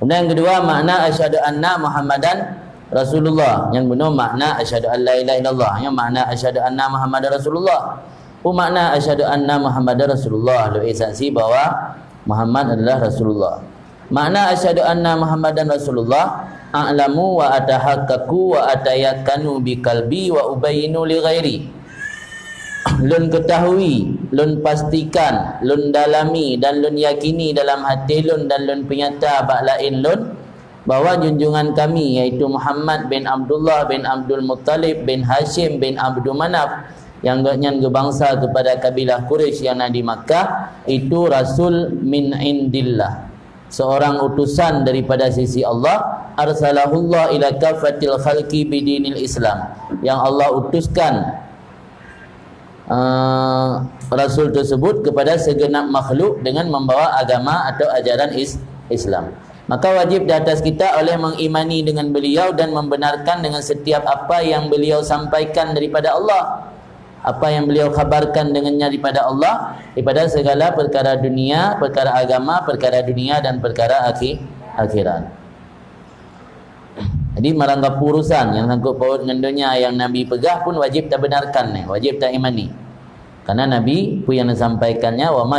Kemudian yang kedua, makna asyhadu anna Muhammadan Rasulullah. Yang benar makna asyhadu an la ilaha illallah. Yang makna asyhadu anna Muhammadar Rasulullah. Makna asyhadu anna Muhammadar Rasulullah, lu saksi bahwa Muhammad adalah Rasulullah. Makna asyhadu anna Muhammadan Rasulullah, a'lamu wa atahaqqaqu wa atayakanu bi qalbi wa ubayinu li ghairi. Lun ketahui, lun pastikan, lun dalami dan lun yakini dalam hati lun dan lun penyata bak lain lun bahawa junjungan kami iaitu Muhammad bin Abdullah bin Abdul Muttalib bin Hashim bin Abdul Manaf yang gaknyan gebangsa kepada kabilah Quraisy yang ada di Makkah, itu Rasul min indillah, seorang utusan daripada sisi Allah. Arsalahullah ila kafatil khalqi bidinil Islam, yang Allah utuskan Rasul tersebut kepada segenap makhluk dengan membawa agama atau ajaran Islam. Maka wajib di atas kita oleh mengimani dengan beliau dan membenarkan dengan setiap apa yang beliau sampaikan daripada Allah, apa yang beliau khabarkan dengannya daripada Allah, daripada segala perkara dunia, perkara agama, perkara dunia dan perkara akhirat. Jadi merangkap urusan yang sangkut paut dengan dunia yang Nabi pegah pun wajib tak benarkan, wajib tak imani. Karena Nabi pun yang disampaikannya, wa ma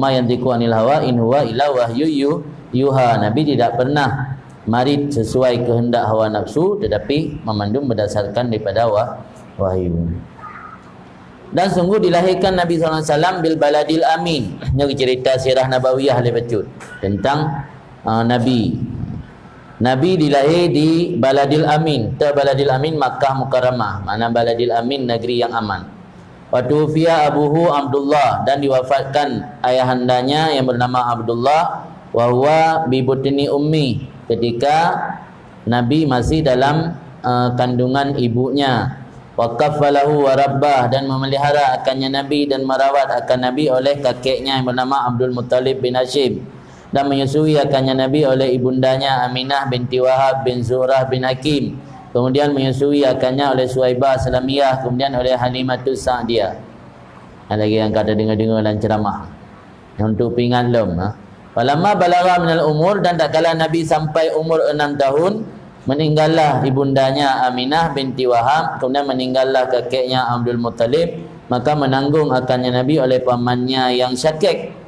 yantiqu anil hawa in huwa illa wahyu yuha. Nabi tidak pernah marid sesuai kehendak hawa nafsu, tetapi memandung berdasarkan daripada wahyu. Dan sungguh dilahirkan Nabi SAW bil baladil amin. Ini cerita sirah nabawiyah lebat tentang Nabi dilahir di Baladil Amin. Baladil Amin Makkah Mukarramah. Mana Baladil Amin, negeri yang aman. Wa tufiya abuhu Abdullah, dan diwafatkan ayahandanya yang bernama Abdullah, wa huwa bi butni ummi, ketika Nabi masih dalam kandungan ibunya. Wa kaffalahu wa rabbah, dan memelihara akannya Nabi dan merawat akan Nabi oleh kakeknya yang bernama Abdul Muttalib bin Hashim, dan menyusui akannya Nabi oleh ibundanya Aminah binti Wahab bin Zuhrah bin Hakim, kemudian menyusui akannya oleh Suhaibah Salamiyah, kemudian oleh Halimatus Sa'diyah. Ada lagi yang kata dengar-dengar dalam ceramah untuk pingat lom. Falamma balagha minal umur, dan tak kala Nabi sampai umur 6 tahun, meninggallah ibundanya Aminah binti Wahab, kemudian meninggallah kakeknya Abdul Muttalib, maka menanggung akannya Nabi oleh pamannya yang Syakik.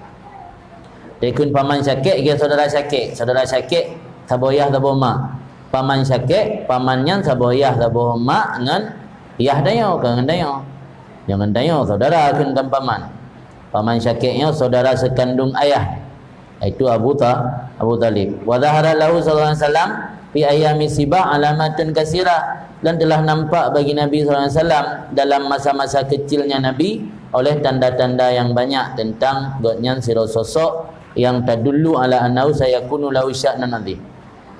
Dekun paman Syakik, dia saudara Syakik. Saudara Syakik saboyah saboh mak. Paman Syakik, pamannya saboyah saboh mak dengan yah dayo dengan dayo. Jangan dayo saudara akan paman. Paman Syakiknya saudara sekandung ayah, itu Abu Talib. Wa zahara lahu sallallahu alaihi wasallam fi ayami sibah alamatun kasirah, dan telah nampak bagi Nabi sallallahu alaihi wasallam dalam masa-masa kecilnya Nabi oleh tanda-tanda yang banyak tentang godnya sosok yang tadullu ala annahu sayakunu lahu sya'nan azim.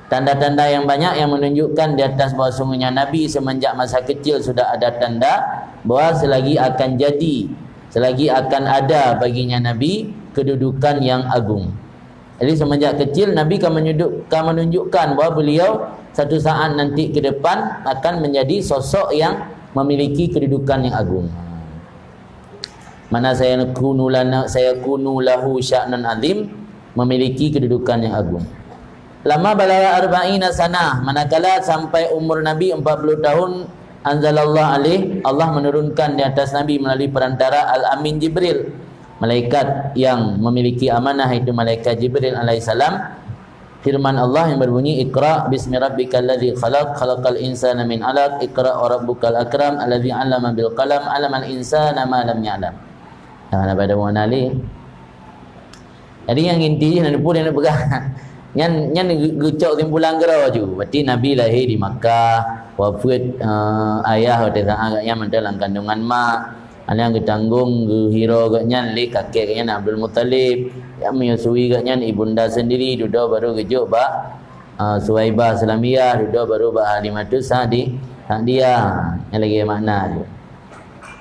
Tanda-tanda yang banyak yang menunjukkan di atas bahawa sungguhnya Nabi semenjak masa kecil sudah ada tanda bahawa selagi akan ada baginya Nabi kedudukan yang agung. Jadi semenjak kecil Nabi akan menunjukkan bahawa beliau satu saat nanti ke depan akan menjadi sosok yang memiliki kedudukan yang agung. Mana saya kunu lahu sya'nan azim, memiliki kedudukan yang agung. Lama balagha arba'ina sanah, manakala sampai umur Nabi 40 tahun, anzalallahu alaih, Allah menurunkan di atas Nabi melalui perantara Al-Amin Jibril, malaikat yang memiliki amanah, itu malaikat Jibril alaihissalam, firman Allah yang berbunyi, Iqra bismi rabbikal ladzi khalaq, khalaqal insana min 'alaq, Iqra wa rabbukal akram, alladzi 'allama bil qalam, 'allamal insana ma lam ya'lam. Nah, pada mana ali. Jadi yang inti nak pun nak pegang. Yang gucok timbulan gerau ju. Berarti Nabi lahir di Makkah, wafat ayah pada agaknya dalam kandungan mak. Ana yang ditanggung hero agaknya li kakek agaknya Abdul Muttalib, yang menyusui agaknya ibunda sendiri, duda baru gejuk ba Suhaibah Salamiyah, duda baru ba Halimatus Sa'diyah. Yang lagi makna tu.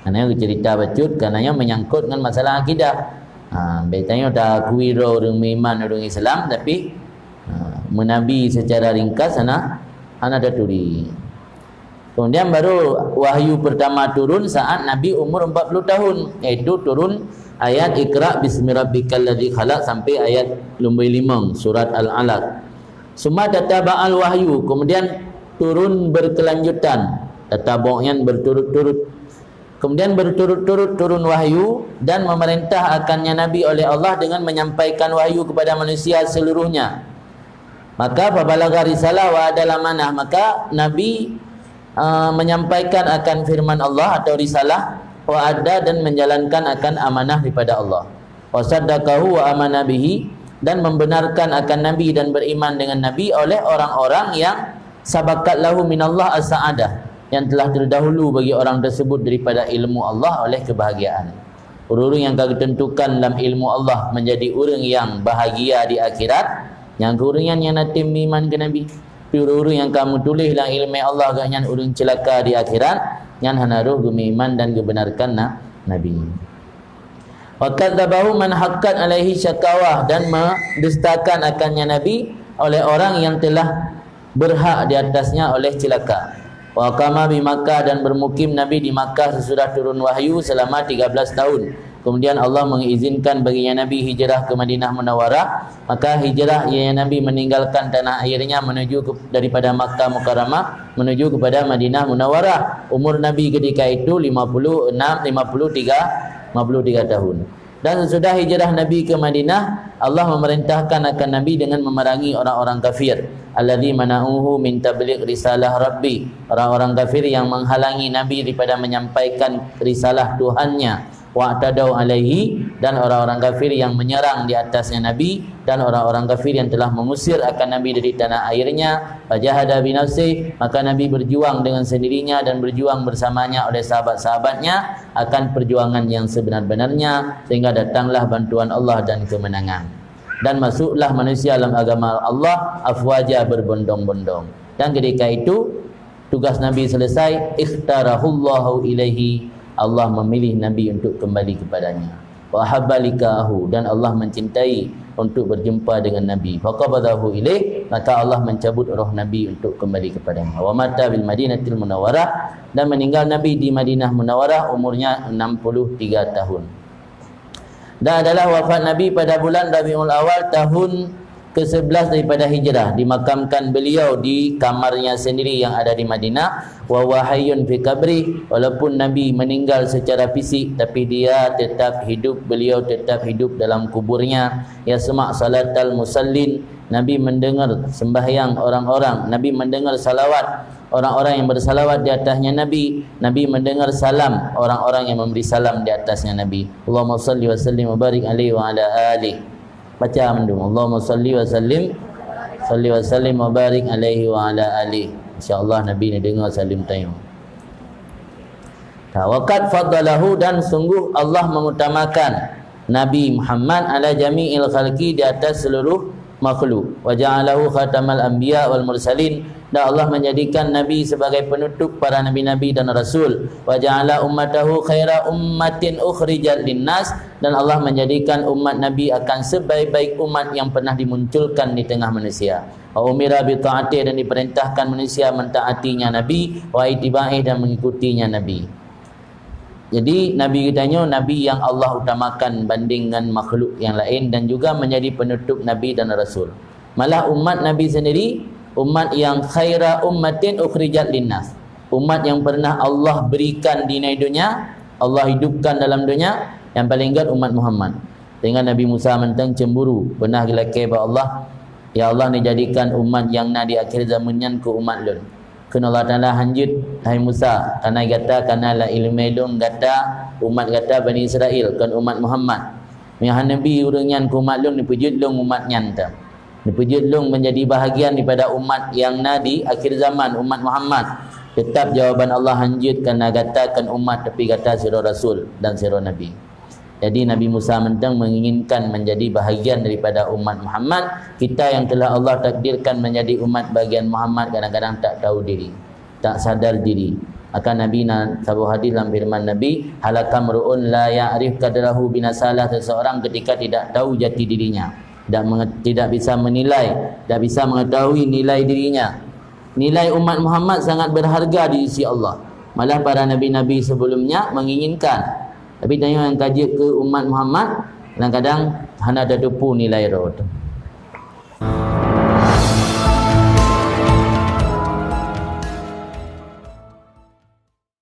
Karena cerita bacut, kerana menyangkut dengan masalah akidah. Betanya dah kuiro orang iman orang Islam, tapi menabi secara ringkas ana ada turi. Kemudian baru wahyu pertama turun saat Nabi umur 40 tahun, iaitu turun ayat Iqra bismi rabbikal ladzi khalaq sampai ayat lumbai 5 surat Al-Alaq. Summa tataba'al wahyu, kemudian turun berkelanjutan, tatabau'an berturut-turut, kemudian berturut-turut turun wahyu dan memerintah akannya Nabi oleh Allah dengan menyampaikan wahyu kepada manusia seluruhnya. Maka fabalagha risalah wa adal amanah, maka Nabi menyampaikan akan firman Allah atau risalah, wa ada dan menjalankan akan amanah daripada Allah, wa saddaqahu wa amana bihi, dan membenarkan akan Nabi dan beriman dengan Nabi oleh orang-orang yang sabakat lahu minallah as-sa'adah, yang telah terdahulu bagi orang tersebut daripada ilmu Allah oleh kebahagiaan. Orang-orang yang kau tentukan dalam ilmu Allah menjadi orang yang bahagia di akhirat, yang orang yang nanti iman ke Nabi. Orang-orang yang kamu tulis dalam ilmu Allah agaknya orang celaka di akhirat, yang hanaruh gumi iman dan kebenarkan Nabi. Wa kadzabahu man haqqat alaihi syakawah, dan mendustakan akannya Nabi oleh orang yang telah berhak di atasnya oleh celaka. Wa qama bi Makkah, dan bermukim Nabi di Makkah sesudah turun wahyu selama 13 tahun. Kemudian Allah mengizinkan baginya Nabi hijrah ke Madinah Munawwarah. Maka hijrah ianya Nabi meninggalkan tanah airnya daripada Makkah Mukarramah menuju kepada Madinah Munawwarah. Umur Nabi ketika itu 53 tahun. Dan sesudah hijrah Nabi ke Madinah, Allah memerintahkan akan Nabi dengan memerangi orang-orang kafir. Alladzi mana'uhu min tabligh risalah Rabbi, orang-orang kafir yang menghalangi Nabi daripada menyampaikan risalah Tuhannya. Wa'tadau alaihi, dan orang-orang kafir yang menyerang di atasnya Nabi, dan orang-orang kafir yang telah mengusir akan Nabi dari tanah airnya. Fajahada binafsih, maka Nabi berjuang dengan sendirinya dan berjuang bersamanya oleh sahabat-sahabatnya akan perjuangan yang sebenar-benarnya, sehingga datanglah bantuan Allah dan kemenangan. Dan masuklah manusia dalam agama Allah afwaja, berbondong-bondong. Dan ketika itu tugas Nabi selesai, ikhtarahullahu ilaihi, Allah memilih Nabi untuk kembali kepadanya. Wa habbalikahu, dan Allah mencintai untuk berjumpa dengan Nabi. Faqabadahu ilaih, maka Allah mencabut roh Nabi untuk kembali kepadanya. Wa mata bil Madinatil Munawwarah, dan meninggal Nabi di Madinah Munawwarah umurnya 63 tahun. Dan adalah wafat Nabi pada bulan Rabiul Awal tahun ke-11 daripada hijrah. Dimakamkan beliau di kamarnya sendiri yang ada di Madinah. Wa wahayyun fi kabri, walaupun Nabi meninggal secara fisik, tapi dia tetap hidup, beliau tetap hidup dalam kuburnya. Yasma' salatal musallin, Nabi mendengar sembahyang orang-orang, Nabi mendengar salawat orang-orang yang bersalawat di atasnya Nabi, Nabi mendengar salam orang-orang yang memberi salam di atasnya Nabi. Allahumma salli wa sallim wa barik alaihi wa ala alihi. Baca mendung, Allahumma salli wa sallim wa barik alaihi wa ala alihi. InsyaAllah Nabi ni dengar salim tayyum. Waqad faddalahu, dan sungguh Allah mengutamakan Nabi Muhammad ala jami'il khalqi, di atas seluruh makhluk. Wa ja'alahu khatamal anbiya wal mursalin, dan Allah menjadikan Nabi sebagai penutup para nabi-nabi dan rasul. Wa ja'ala ummatahu khaira ummatin ukhrijat linnas, dan Allah menjadikan umat Nabi akan sebaik-baik umat yang pernah dimunculkan di tengah manusia. Wa umira bi ta'ati, dan diperintahkan manusia mentaatinya Nabi, wa ittiba'i, dan mengikutinya Nabi. Jadi Nabi kitanya Nabi yang Allah utamakan bandingkan makhluk yang lain, dan juga menjadi penutup Nabi dan Rasul. Malah umat Nabi sendiri umat yang khaira ummatin ukhrijat linnas, umat yang pernah Allah berikan di dunia, Allah hidupkan dalam dunia, yang paling ingat umat Muhammad. Dengan Nabi Musa mentang cemburu, pernah gelake ba Allah, ya Allah ni jadikan umat yang na di akhir zamannya ku umat lun. Kena Allah Ta'ala hanjut, hai Musa, karena kata karena la ilmu lun kata umat kata Bani Israel kan umat Muhammad. Yang Nabi urangnya ku umat lun dipujud lun umat nyanta. Dipujud lung menjadi bahagian daripada umat yang di akhir zaman, umat Muhammad. Tetap jawaban Allah hanjut kerana katakan umat, tapi kata sirah Rasul dan sirah Nabi. Jadi Nabi Musa mentang menginginkan menjadi bahagian daripada umat Muhammad. Kita yang telah Allah takdirkan menjadi umat bagian Muhammad kadang-kadang tak tahu diri, tak sadar diri. Akan Nabi sabu hadis dalam firman Nabi, halakam ru'un la ya'rif qadrahu binasalah, seseorang ketika tidak tahu jati dirinya, tidak bisa menilai, tidak bisa mengetahui nilai dirinya. Nilai umat Muhammad sangat berharga di sisi Allah. Malah para nabi-nabi sebelumnya menginginkan Tapi tanya yang kaji ke umat Muhammad, kadang-kadang hana ada depu nilai roh tu.